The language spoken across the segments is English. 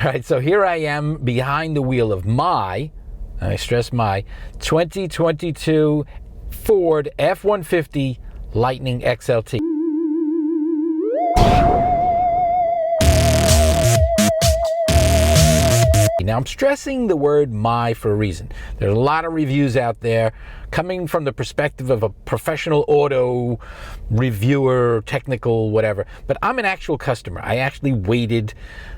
All right, so here I am behind the wheel of my, I stress my, 2022 Ford F-150 Lightning XLT. Now, I'm stressing the word my for a reason. There's a lot of reviews out there coming from the perspective of a professional auto reviewer, technical, whatever. But I'm an actual customer. I actually waited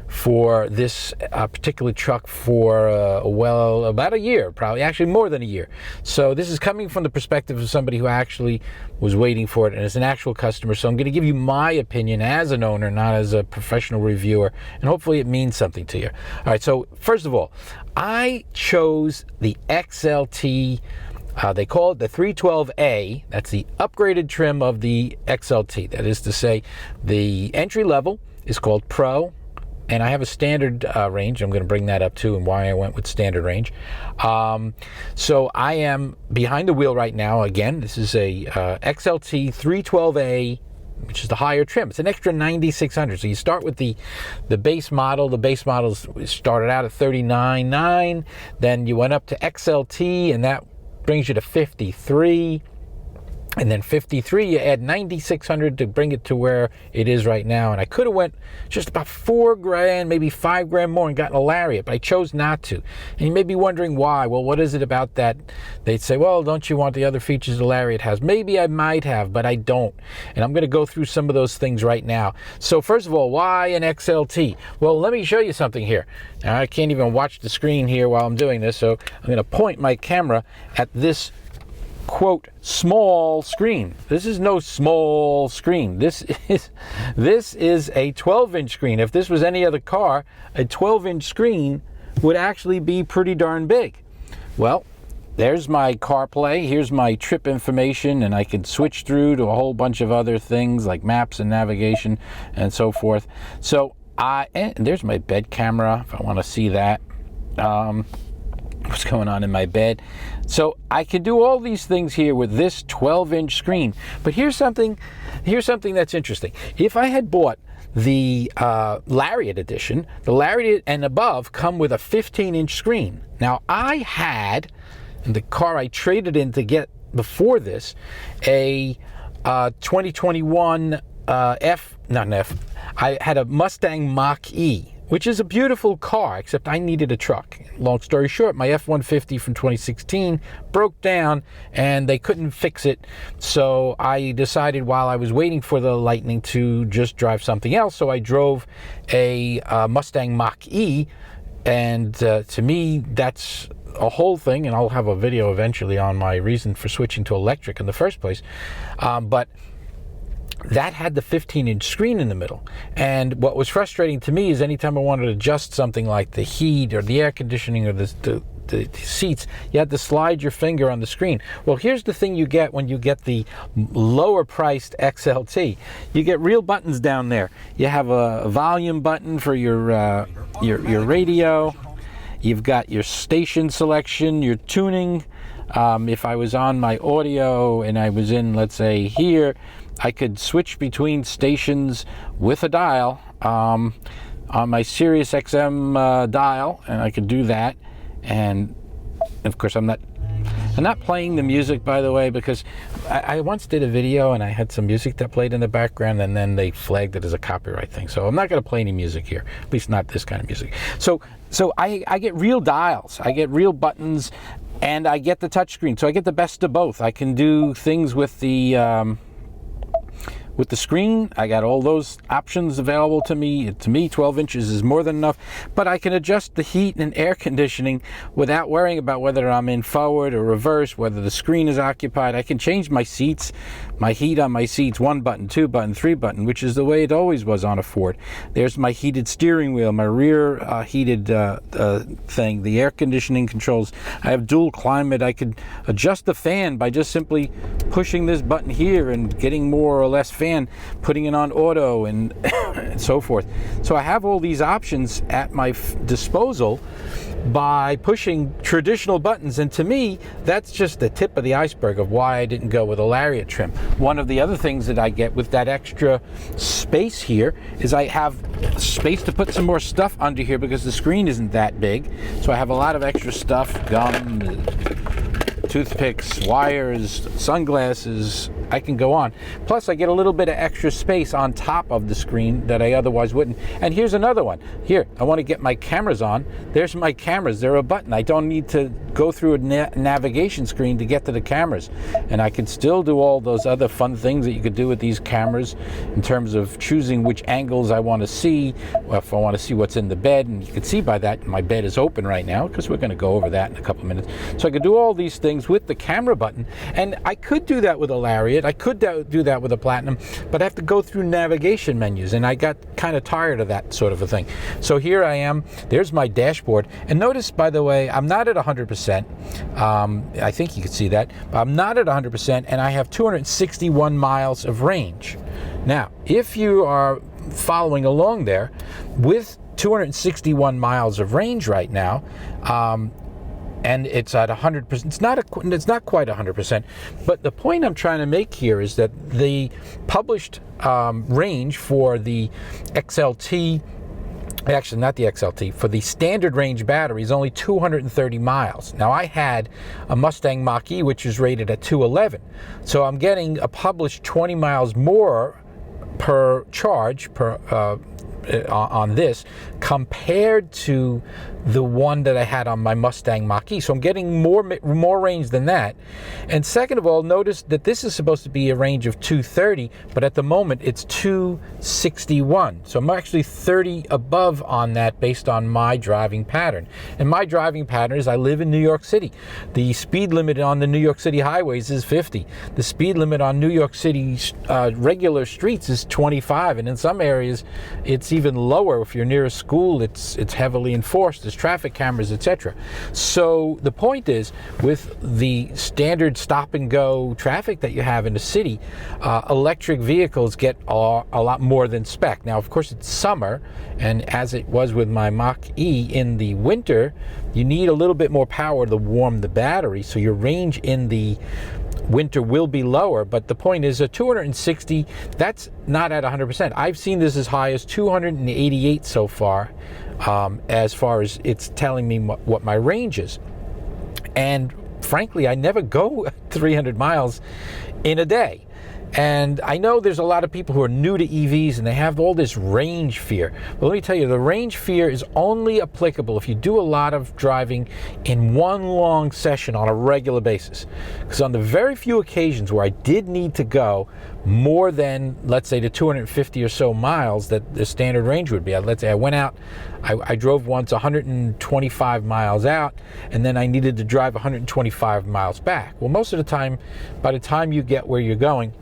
for this particular truck for, well, about a year, probably, actually more than a year. So this is coming from the perspective of somebody who actually was waiting for it and is an actual customer. So I'm going to give you my opinion as an owner, not as a professional reviewer, and hopefully it means something to you. All right, so first of all, I chose the XLT. They call it the 312A. That's the upgraded trim of the XLT. That is to say, the entry level is called Pro, and I have a standard range. I'm going to bring that up too, and why I went with standard range. So I am behind the wheel right now. Again, this is a XLT 312A, which is the higher trim. It's an extra $9,600. So you start with the base model. The base model started out at $39,900. Then you went up to XLT, and that brings you to $53,000. And then 53, you add 9,600 to bring it to where it is right now. And I could have went just about $4,000, maybe $5,000 more and gotten a Lariat, but I chose not to. And you may be wondering why. Well, what is it about that? They'd say, well, don't you want the other features the Lariat has? Maybe I might have, but I don't. And I'm going to go through some of those things right now. So first of all, why an XLT? Well, let me show you something here. Now, I can't even watch the screen here while I'm doing this, so I'm going to point my camera at this quote small screen. This is no small screen. This is a 12-inch screen. If this was any other car, a 12-inch screen would actually be pretty darn big. Well, there's my CarPlay. Here's my trip information, and I can switch through to a whole bunch of other things like maps and navigation and so forth. So and there's my bed camera if I want to see that. What's going on in my bed. So I can do all these things here with this 12-inch screen. But here's something that's interesting. If I had bought the Lariat edition, the Lariat and above come with a 15-inch screen. Now I had, in the car I traded in to get before this, a 2021 I had a Mustang Mach-E, which is a beautiful car, except I needed a truck. Long story short, my F-150 from 2016 broke down and they couldn't fix it. So I decided while I was waiting for the Lightning to just drive something else. So I drove a Mustang Mach-E, and to me, that's a whole thing. And I'll have a video eventually on my reason for switching to electric in the first place. But that had the 15-inch screen in the middle. And what was frustrating to me is anytime I wanted to adjust something like the heat or the air conditioning or the seats, you had to slide your finger on the screen. Well, here's the thing you get when you get the lower priced XLT. You get real buttons down there. You have a volume button for your radio. You've got your station selection, your tuning. If I was on my audio and I was in, let's say, here, I could switch between stations with a dial on my Sirius XM dial, and I could do that. And of course, I'm not playing the music, by the way, because I once did a video and I had some music that played in the background, and then they flagged it as a copyright thing. So I'm not going to play any music here, at least not this kind of music. So I get real dials, I get real buttons, and I get the touchscreen. So I get the best of both. I can do things with the screen. I got all those options available to me. To me, 12 inches is more than enough, but I can adjust the heat and air conditioning without worrying about whether I'm in forward or reverse, whether the screen is occupied. I can change my seats, my heat on my seats, 1 button, 2 button, 3 button, which is the way it always was on a Ford. There's my heated steering wheel, my rear heated thing, the air conditioning controls. I have dual climate. I could adjust the fan by just simply pushing this button here and getting more or less fan, putting it on auto, and, and so forth. So I have all these options at my disposal by pushing traditional buttons, and to me that's just the tip of the iceberg of why I didn't go with a lariat trim. One of the other things that I get with that extra space here is I have space to put some more stuff under here because the screen isn't that big, so I have a lot of extra stuff, gum, toothpicks, wires, sunglasses, I can go on. Plus I get a little bit of extra space on top of the screen that I otherwise wouldn't. And here's another one. Here, I want to get my cameras on. There's my cameras. They're a button. I don't need to go through a navigation screen to get to the cameras. And I can still do all those other fun things that you could do with these cameras in terms of choosing which angles I want to see, or if I want to see what's in the bed. And you can see by that my bed is open right now because we're going to go over that in a couple minutes. So I could do all these things with the camera button, and I could do that with a lariat. I could do that with a Platinum, but I have to go through navigation menus, and I got kind of tired of that sort of a thing. So here I am. There's my dashboard, and notice, by the way, I'm not at 100%. I think you can see that, but I'm not at 100%, and I have 261 miles of range. Now, if you are following along there with 261 miles of range right now, and it's at 100%. It's not quite 100%. But the point I'm trying to make here is that the published range for the XLT, actually not the XLT, for the standard range battery is only 230 miles. Now I had a Mustang Mach-E which is rated at 211, so I'm getting a published 20 miles more per charge on this compared to the one that I had on my Mustang Mach-E. So I'm getting more range than that. And second of all, notice that this is supposed to be a range of 230, but at the moment it's 261. So I'm actually 30 above on that based on my driving pattern. And my driving pattern is I live in New York City. The speed limit on the New York City highways is 50. The speed limit on New York City regular streets is 25, and in some areas it's even lower. If you're near a school, it's heavily enforced. There's traffic cameras, etc. So the point is, with the standard stop and go traffic that you have in the city, electric vehicles get a lot more than spec. Now, of course, it's summer, and as it was with my Mach-E in the winter, you need a little bit more power to warm the battery, so your range in the winter will be lower. But the point is, 260, that's not at 100%. I've seen this as high as 288 so far, as it's telling me what my range is. And frankly, I never go 300 miles in a day. And I know there's a lot of people who are new to EVs and they have all this range fear. But let me tell you, the range fear is only applicable if you do a lot of driving in one long session on a regular basis. Because on the very few occasions where I did need to go more than, let's say, the 250 or so miles that the standard range would be. Let's say I went out, I drove once 125 miles out, and then I needed to drive 125 miles back. Well, most of the time, by the time you get where you're going,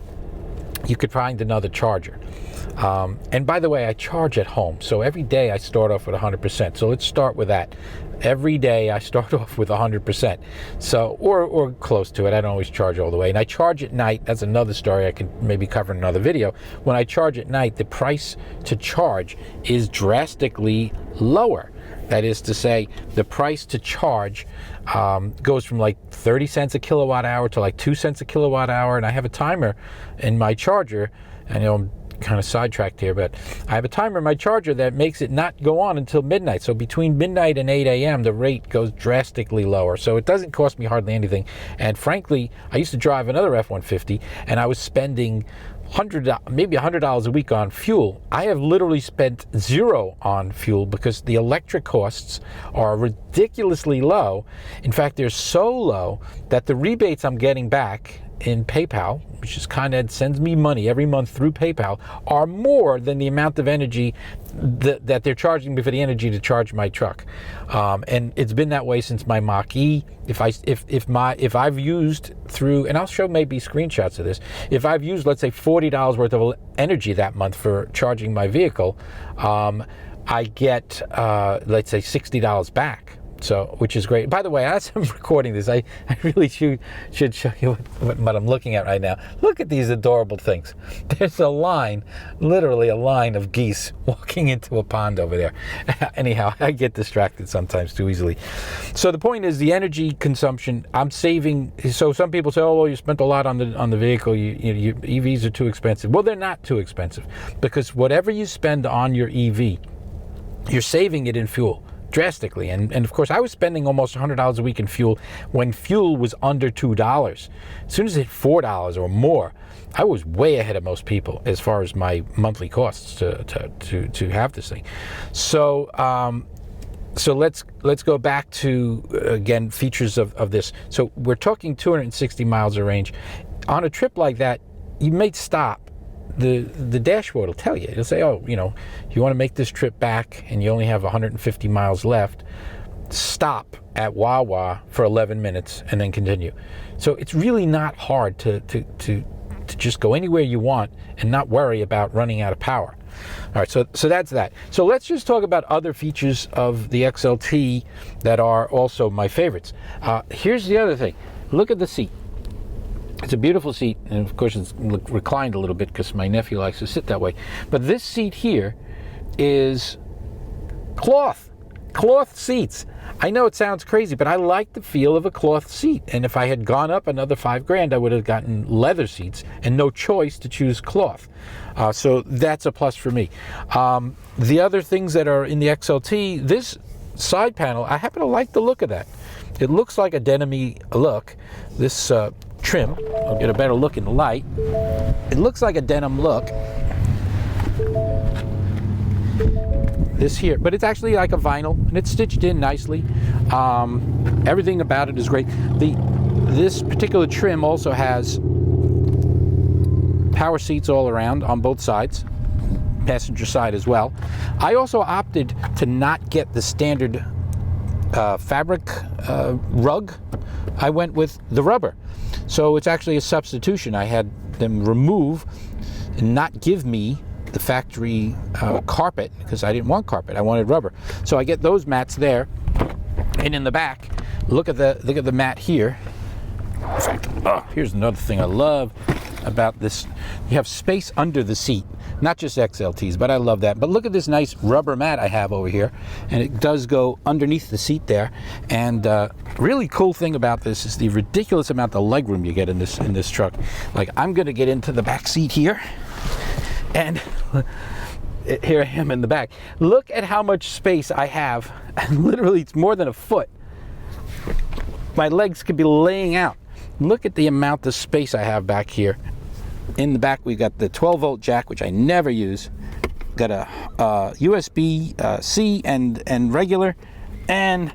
you could find another charger. And by the way, I charge at home. So every day I start off with 100%. So let's start with that. Every day I start off with 100%. So, or close to it. I don't always charge all the way. And I charge at night. That's another story I can maybe cover in another video. When I charge at night, the price to charge is drastically lower. That is to say, the price to charge goes from like 30 cents a kilowatt hour to like 2 cents a kilowatt hour. And I have a timer in my charger, and I'm kind of sidetracked here, but I have a timer in my charger that makes it not go on until midnight. So between midnight and 8 a.m., the rate goes drastically lower. So it doesn't cost me hardly anything. And frankly, I used to drive another F-150, and I was spending maybe $100 a week on fuel. I have literally spent zero on fuel because the electric costs are ridiculously low. In fact, they're so low that the rebates I'm getting back in PayPal, which is Con Ed sends me money every month through PayPal, are more than the amount of energy that they're charging me for the energy to charge my truck. And it's been that way since my Mach-E. If I've used through, and I'll show maybe screenshots of this, if I've used, let's say, $40 worth of energy that month for charging my vehicle, I get, let's say, $60 back So, which is great. By the way, as I'm recording this, I really should show you what I'm looking at right now. Look at these adorable things. There's a line, literally a line of geese walking into a pond over there. Anyhow, I get distracted sometimes too easily. So the point is the energy consumption, I'm saving. So some people say, oh, well, you spent a lot on the vehicle. Your EVs are too expensive. Well, they're not too expensive, because whatever you spend on your EV, you're saving it in fuel drastically. And of course, I was spending almost $100 a week in fuel when fuel was under $2. As soon as it hit $4 or more, I was way ahead of most people as far as my monthly costs to have this thing. So so let's go back to, again, features of this. So we're talking 260 miles of range. On a trip like that, you may stop. The dashboard will tell you. It'll say, oh, you want to make this trip back and you only have 150 miles left, stop at Wawa for 11 minutes and then continue. So it's really not hard to just go anywhere you want and not worry about running out of power. All right, so that's that. So let's just talk about other features of the XLT that are also my favorites. Here's the other thing. Look at the seat. It's a beautiful seat, and of course it's reclined a little bit because my nephew likes to sit that way. But this seat here is cloth seats. I know it sounds crazy, but I like the feel of a cloth seat. And if I had gone up another $5,000, I would have gotten leather seats and no choice to choose cloth. So that's a plus for me. The other things that are in the XLT, this side panel, I happen to like the look of that. It looks like a denim-y look. This trim, I'll get a better look in the light. It looks like a denim look. This here, but it's actually like a vinyl, and it's stitched in nicely. Everything about it is great. This particular trim also has power seats all around on both sides, passenger side as well. I also opted to not get the standard fabric rug. I went with the rubber. So it's actually a substitution. I had them remove and not give me the factory carpet, because I didn't want carpet. I wanted rubber. So I get those mats there, and in the back, look at the mat here. In fact, here's another thing I love about this. You have space under the seat, not just XLTs, but I love that. But look at this nice rubber mat I have over here, and it does go underneath the seat there. And really cool thing about this is the ridiculous amount of legroom you get in this truck. Like, I'm going to get into the back seat here, and here I am in the back. Look at how much space I have, and literally it's more than a foot. My legs could be laying out. Look at the amount of space I have back here. In the back, we've got the 12-volt jack, which I never use. Got a USB-C and regular, and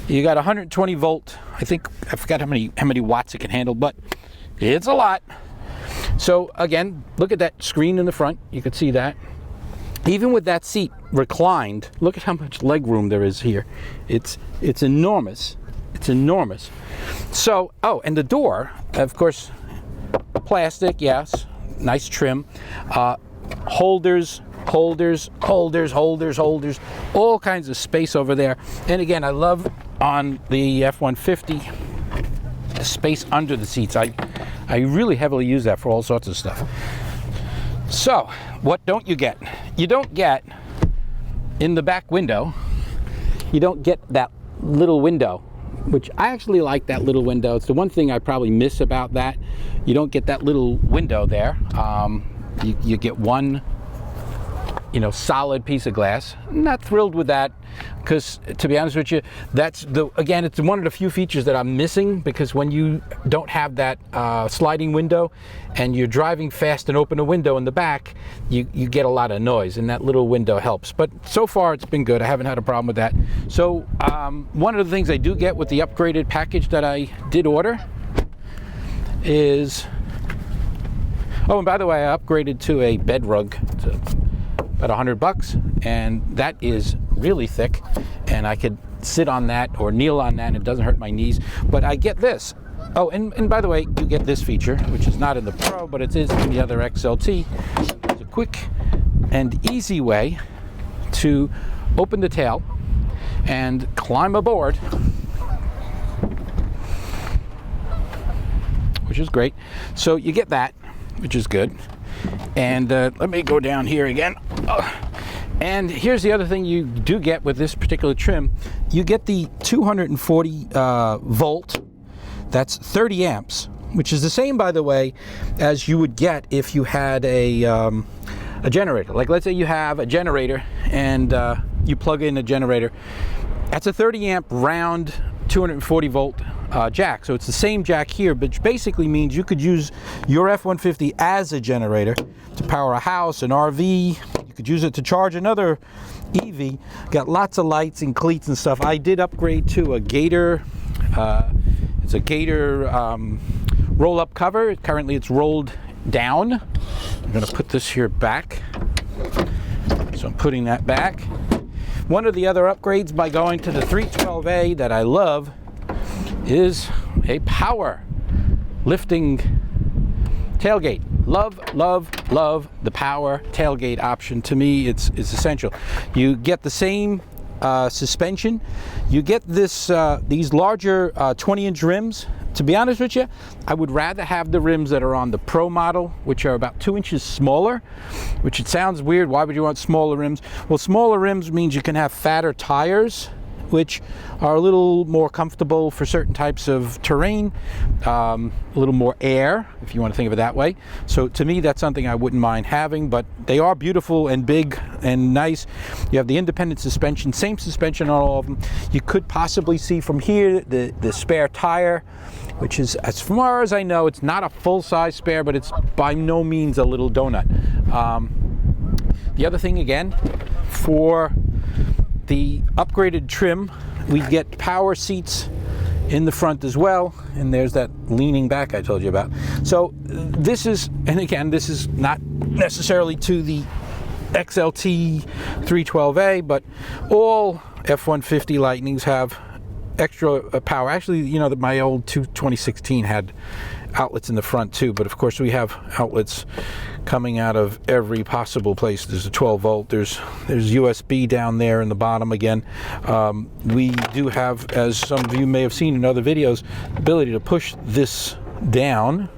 you got 120 volt. I forgot how many watts it can handle, but it's a lot. So again, look at that screen in the front. You can see that. Even with that seat reclined, look at how much leg room there is here. It's enormous. It's enormous. So, and the door, of course, plastic, yes, nice trim. Holders, all kinds of space over there. And again, I love on the F-150 the space under the seats. I really heavily use that for all sorts of stuff. So, what don't you get? You don't get, in the back window, you don't get that little window, which I actually like that little window. It's the one thing I probably miss about that. You don't get that little window there. You get one, solid piece of glass. I'm not thrilled with that, because to be honest with you, it's one of the few features that I'm missing, because when you don't have that sliding window and you're driving fast and open a window in the back, you get a lot of noise, and that little window helps. But so far it's been good. I haven't had a problem with that. So one of the things I do get with the upgraded package that I did order is, and by the way, I upgraded to a bed rug. It's about $100, and that is really thick, and I could sit on that or kneel on that, and it doesn't hurt my knees. But I get this. And by the way, you get this feature, which is not in the Pro, but it is in the other XLT. It's a quick and easy way to open the tail and climb aboard, which is great. So you get that, which is good. And let me go down here again. And here's the other thing you do get with this particular trim. You get the 240 volt, that's 30 amps, which is the same, by the way, as you would get if you had a generator. Like, let's say you have a generator and you plug in a generator. That's a 30 amp round 240 volt jack. So it's the same jack here, which basically means you could use your F-150 as a generator to power a house, an RV. You could use it to charge another EV. Got lots of lights and cleats and stuff. I did upgrade to a Gator. It's a Gator roll-up cover. Currently it's rolled down. I'm going to put this here back. So I'm putting that back. One of the other upgrades by going to the 312A that I love is a power lifting tailgate. Love, love, love the power tailgate option. To me, it's essential. You get the same suspension. You get this these larger 20-inch rims. To be honest with you, I would rather have the rims that are on the Pro model, which are about 2 inches smaller, which it sounds weird. Why would you want smaller rims? Well, smaller rims means you can have fatter tires, which are a little more comfortable for certain types of terrain, a little more air, if you want to think of it that way. So to me, that's something I wouldn't mind having, but they are beautiful and big and nice. You have the independent suspension, same suspension on all of them. You could possibly see from here the spare tire, which is, as far as I know, it's not a full-size spare, but it's by no means a little donut. The other thing, again, for the upgraded trim, we get power seats in the front as well, and there's that leaning back I told you about. So this is, and again, this is not necessarily to the XLT 312A, but all F-150 Lightnings have extra power. Actually, you know, that my old 2016 had outlets in the front too, but of course we have outlets coming out of every possible place. There's a 12 volt, there's USB down there in the bottom again. We do have, as some of you may have seen in other videos, the ability to push this down.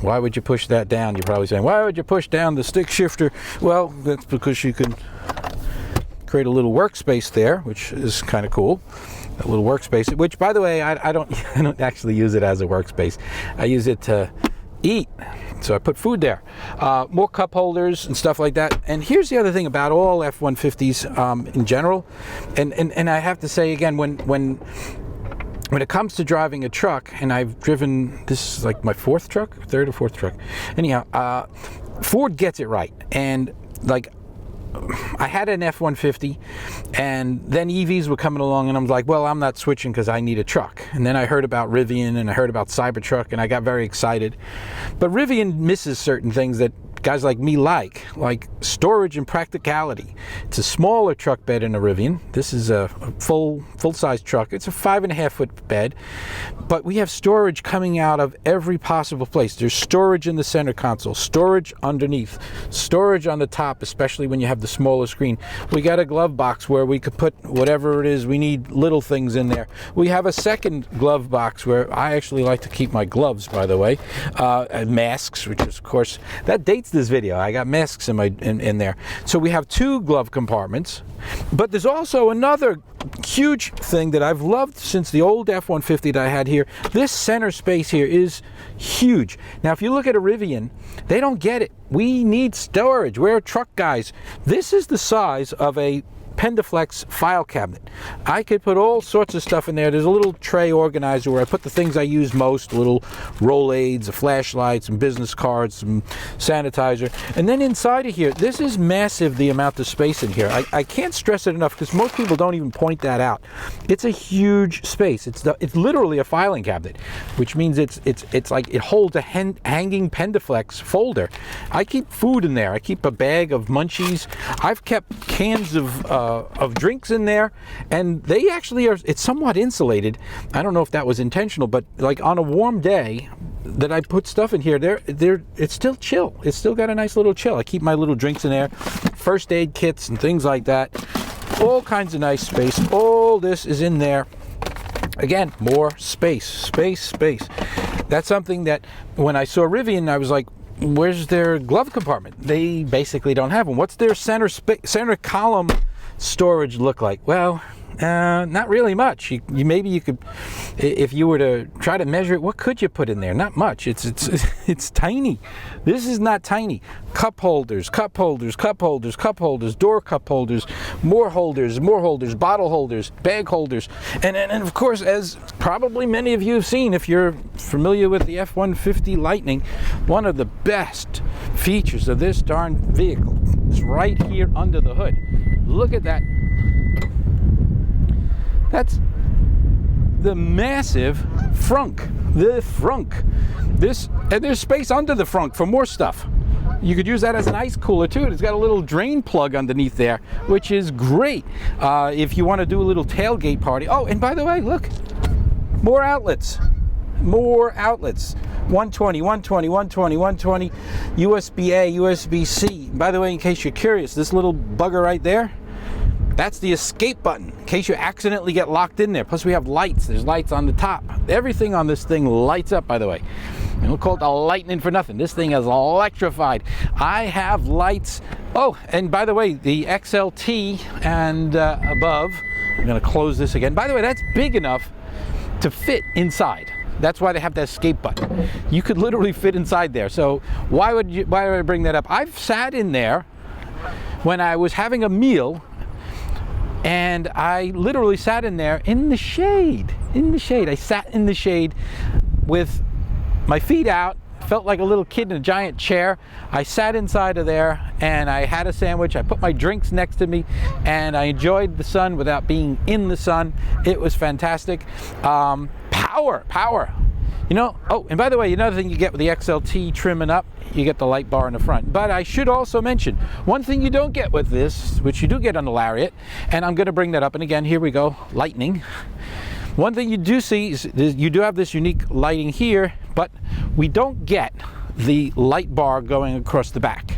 Why would you push that down? You're probably saying, why would you push down the stick shifter? Well, that's because you can create a little workspace there, which is kind of cool. A little workspace, which, by the way, I don't actually use it as a workspace. I use it to eat, so I put food there. More cup holders and stuff like that. And here's the other thing about all F-150s in general, and I have to say again, when it comes to driving a truck, and I've driven, this is like my third or fourth truck. Anyhow, Ford gets it right, and like, I had an F-150, and then EVs were coming along, and I was like, well, I'm not switching because I need a truck. And then I heard about Rivian, and I heard about Cybertruck, and I got very excited. But Rivian misses certain things that guys like me like storage and practicality. It's a smaller truck bed in a Rivian. This is a full-size truck. It's a 5.5-foot bed, but we have storage coming out of every possible place. There's storage in the center console, storage underneath, storage on the top, especially when you have the smaller screen. We got a glove box where we could put whatever it is. We need little things in there. We have a second glove box where I actually like to keep my gloves, by the way, masks, which is, of course, that dates this video. I got masks in there. So we have two glove compartments, but there's also another huge thing that I've loved since the old F-150 that I had here. This center space here is huge. Now, if you look at a Rivian, they don't get it. We need storage. We're truck guys. This is the size of a Pendaflex file cabinet. I could put all sorts of stuff in there. There's a little tray organizer where I put the things I use most, little Rolaids, a flashlight, some business cards, some sanitizer. And then inside of here, this is massive, the amount of space in here. I can't stress it enough because most people don't even point that out. It's a huge space. It's literally a filing cabinet, which means it's like it holds a hanging Pendaflex folder. I keep food in there. I keep a bag of munchies. I've kept cans of drinks in there, and they actually are, it's somewhat insulated. I don't know if that was intentional, but like on a warm day that I put stuff in here, it's still chill. It's still got a nice little chill. I keep my little drinks in there, first aid kits and things like that. all kinds of nice space. All this is in there. Again, more space, space, space. That's something that when I saw Rivian, I was like, where's their glove compartment? They basically don't have one. What's their center column storage look like? Well, not really much. Maybe you could, if you were to try to measure it, what could you put in there? Not much. It's tiny. This is not tiny. Cup holders, cup holders, cup holders, cup holders, door cup holders, more holders, bottle holders, bag holders, and of course, as probably many of you have seen, if you're familiar with the F-150 Lightning, one of the best features of this darn vehicle is right here under the hood. Look at that. That's the massive frunk. The frunk. And there's space under the frunk for more stuff. You could use that as an ice cooler too. It's got a little drain plug underneath there, which is great if you want to do a little tailgate party. Oh, and by the way, look, more outlets. More outlets. 120, 120, 120, 120, USB-A, USB-C. By the way, in case you're curious, this little bugger right there, that's the escape button, in case you accidentally get locked in there. Plus we have lights. There's lights on the top. Everything on this thing lights up, by the way. And we'll call it the Lightning for nothing. This thing is electrified. I have lights. Oh, and by the way, the XLT and above, I'm going to close this again. By the way, that's big enough to fit inside. That's why they have that escape button. You could literally fit inside there. So why would I bring that up? I've sat in there when I was having a meal, and I literally sat in there in the shade. In the shade. I sat in the shade with my feet out, felt like a little kid in a giant chair. I sat inside of there and I had a sandwich. I put my drinks next to me and I enjoyed the sun without being in the sun. It was fantastic. Power. You know, oh, and by the way, another thing you get with the XLT trimming up, you get the light bar in the front. But I should also mention, one thing you don't get with this, which you do get on the Lariat, and I'm going to bring that up, and again, here we go, Lightning. One thing you do see is you do have this unique lighting here, but we don't get the light bar going across the back.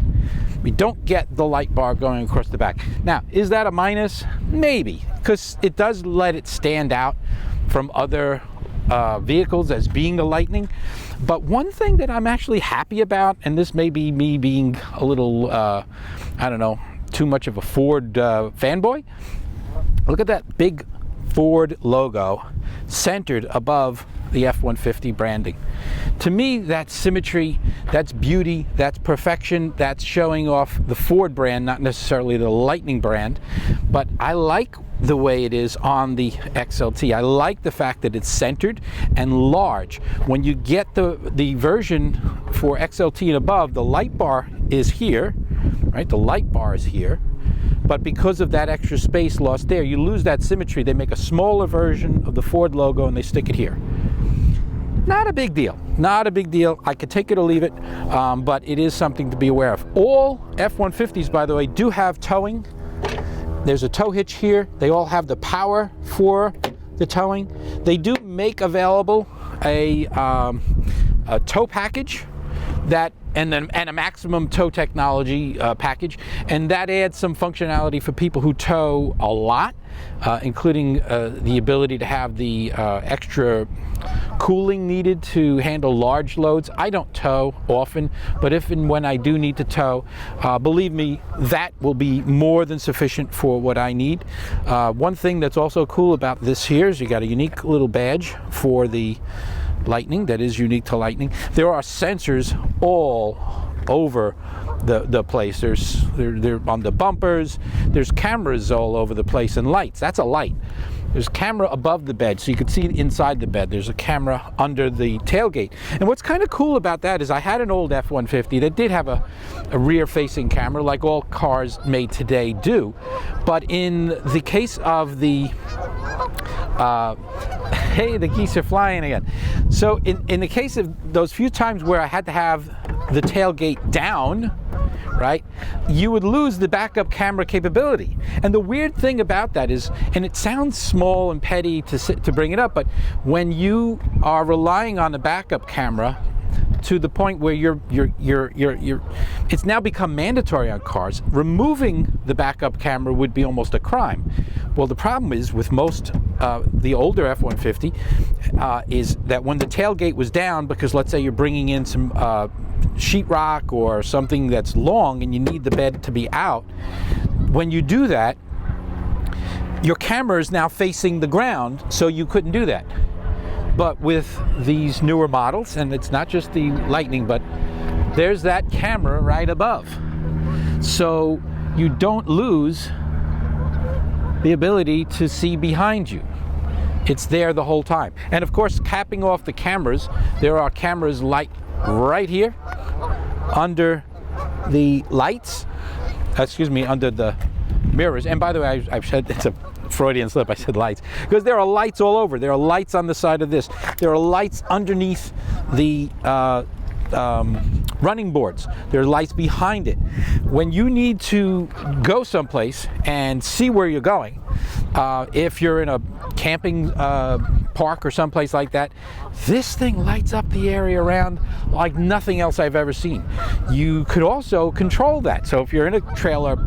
We don't get the light bar going across the back. Now, is that a minus? Maybe, because it does let it stand out from other vehicles as being the Lightning. But one thing that I'm actually happy about, and this may be me being a little, I don't know, too much of a Ford fanboy, look at that big Ford logo centered above the F-150 branding. To me, that's symmetry, that's beauty, that's perfection, that's showing off the Ford brand, not necessarily the Lightning brand. But I like the way it is on the XLT. I like the fact that it's centered and large. When you get the version for XLT and above, the light bar is here, right? The light bar is here. But because of that extra space lost there, you lose that symmetry. They make a smaller version of the Ford logo and they stick it here. Not a big deal. Not a big deal. I could take it or leave it, but it is something to be aware of. All F-150s, by the way, do have towing. There's a tow hitch here. They all have the power for the towing. They do make available a tow package that and a maximum tow technology package, and that adds some functionality for people who tow a lot, including the ability to have the extra cooling needed to handle large loads. I don't tow often, but if and when I do need to tow, believe me, that will be more than sufficient for what I need. One thing that's also cool about this here is you got a unique little badge for the Lightning that is unique to Lightning. There are sensors all over the place. They're on the bumpers. There's cameras all over the place and lights. That's a light. There's a camera above the bed, so you can see inside the bed. There's a camera under the tailgate. And what's kind of cool about that is I had an old F-150 that did have a rear-facing camera, like all cars made today do. But in the case of the hey, the geese are flying again. So in the case of those few times where I had to have the tailgate down, right, you would lose the backup camera capability. And the weird thing about that is, and it sounds small and petty to bring it up, but when you are relying on the backup camera to the point where it's now become mandatory on cars. Removing the backup camera would be almost a crime. Well, the problem is with most the older F-150 is that when the tailgate was down, because let's say you're bringing in some sheetrock or something that's long and you need the bed to be out, when you do that, your camera is now facing the ground, so you couldn't do that. But with these newer models, and it's not just the Lightning, but there's that camera right above. So you don't lose the ability to see behind you. It's there the whole time. And of course, capping off the cameras, there are cameras like right here under the lights, under the mirrors. And by the way, I've said it's a Freudian slip, I said lights, because there are lights all over. There are lights on the side of this. There are lights underneath the running boards. There are lights behind it. When you need to go someplace and see where you're going, if you're in a camping park or someplace like that, this thing lights up the area around like nothing else I've ever seen. You could also control that. So if you're in a trailer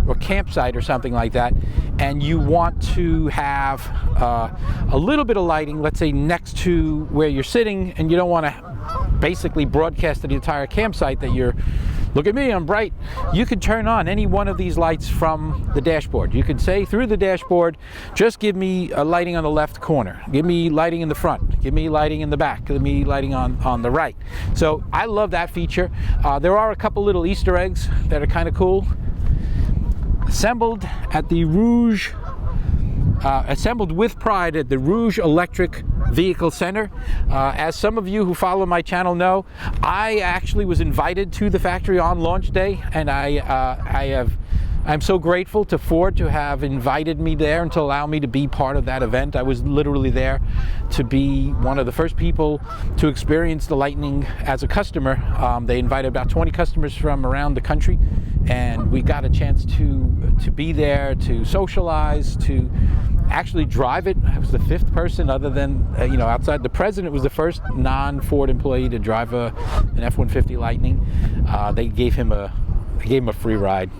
or campsite or something like that, and you want to have a little bit of lighting, let's say next to where you're sitting, and you don't want to basically broadcast to the entire campsite that you're, look at me, I'm bright, you could turn on any one of these lights from the dashboard. You could say through the dashboard, just give me a lighting on the left corner, give me lighting in the front, give me lighting in the back, give me lighting on the right. So I love that feature. There are a couple little Easter eggs that are kind of cool. Assembled with pride at the Rouge Electric Vehicle Center. As some of you who follow my channel know, I actually was invited to the factory on launch day, and I'm so grateful to Ford to have invited me there and to allow me to be part of that event. I was literally there to be one of the first people to experience the Lightning as a customer. They invited about 20 customers from around the country, and we got a chance to be there, to socialize, to actually drive it. I was the fifth person, other than outside the president, was the first non-Ford employee to drive an F-150 Lightning. They gave him a free ride.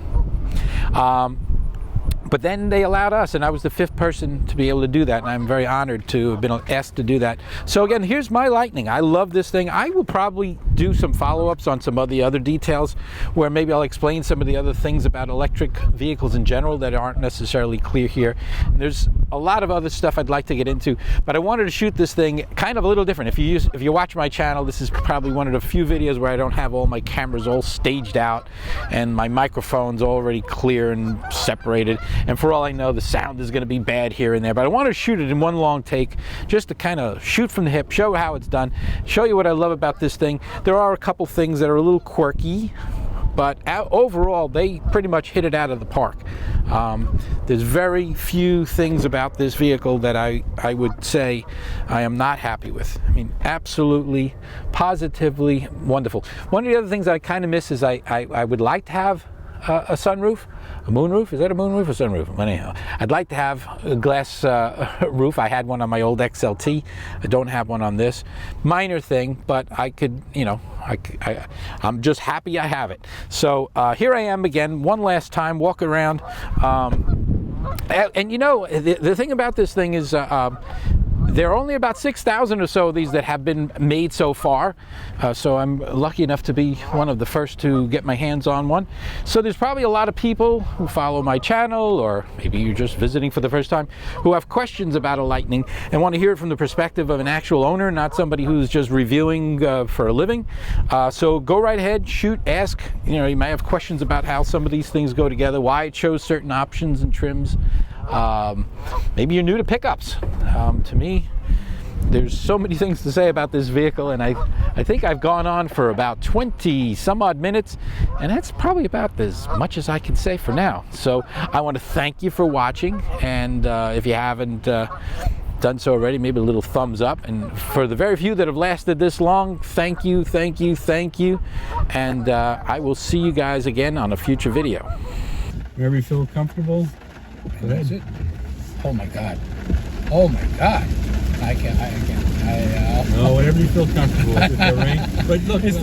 But then they allowed us, and I was the fifth person to be able to do that, and I'm very honored to have been asked to do that. So again, here's my Lightning. I love this thing. I will probably do some follow-ups on some of the other details, where maybe I'll explain some of the other things about electric vehicles in general that aren't necessarily clear here. And there's a lot of other stuff I'd like to get into, but I wanted to shoot this thing kind of a little different. If you watch my channel, this is probably one of the few videos where I don't have all my cameras all staged out and my microphones already clear and separated. And for all I know, the sound is going to be bad here and there, but I want to shoot it in one long take, just to kind of shoot from the hip, show how it's done, show you what I love about this thing. There are a couple things that are a little quirky, but overall, they pretty much hit it out of the park. There's very few things about this vehicle that I would say I am not happy with. I mean, absolutely, positively wonderful. One of the other things I kind of miss is I would like to have a sunroof, a moonroof. Is that a moonroof or sunroof? Well, anyhow, I'd like to have a glass roof. I had one on my old XLT. I don't have one on this. Minor thing, but I could, I'm just happy I have it. So here I am again, one last time, walk around. And the thing about this thing is, there are only about 6,000 or so of these that have been made so far, so I'm lucky enough to be one of the first to get my hands on one. So there's probably a lot of people who follow my channel, or maybe you're just visiting for the first time, who have questions about a Lightning and want to hear it from the perspective of an actual owner, not somebody who's just reviewing for a living. So go right ahead, shoot, ask. You may have questions about how some of these things go together, why it shows certain options and trims. Maybe you're new to pickups. To me, there's so many things to say about this vehicle, and I think I've gone on for about 20 some odd minutes, and that's probably about as much as I can say for now. So I want to thank you for watching, and if you haven't done so already, maybe a little thumbs up. And for the very few that have lasted this long, thank you, thank you, thank you. And I will see you guys again on a future video. Wherever you feel comfortable. That's it. Oh my God. Oh my God. I can't. No, whatever you feel comfortable with. The rain. But look, it's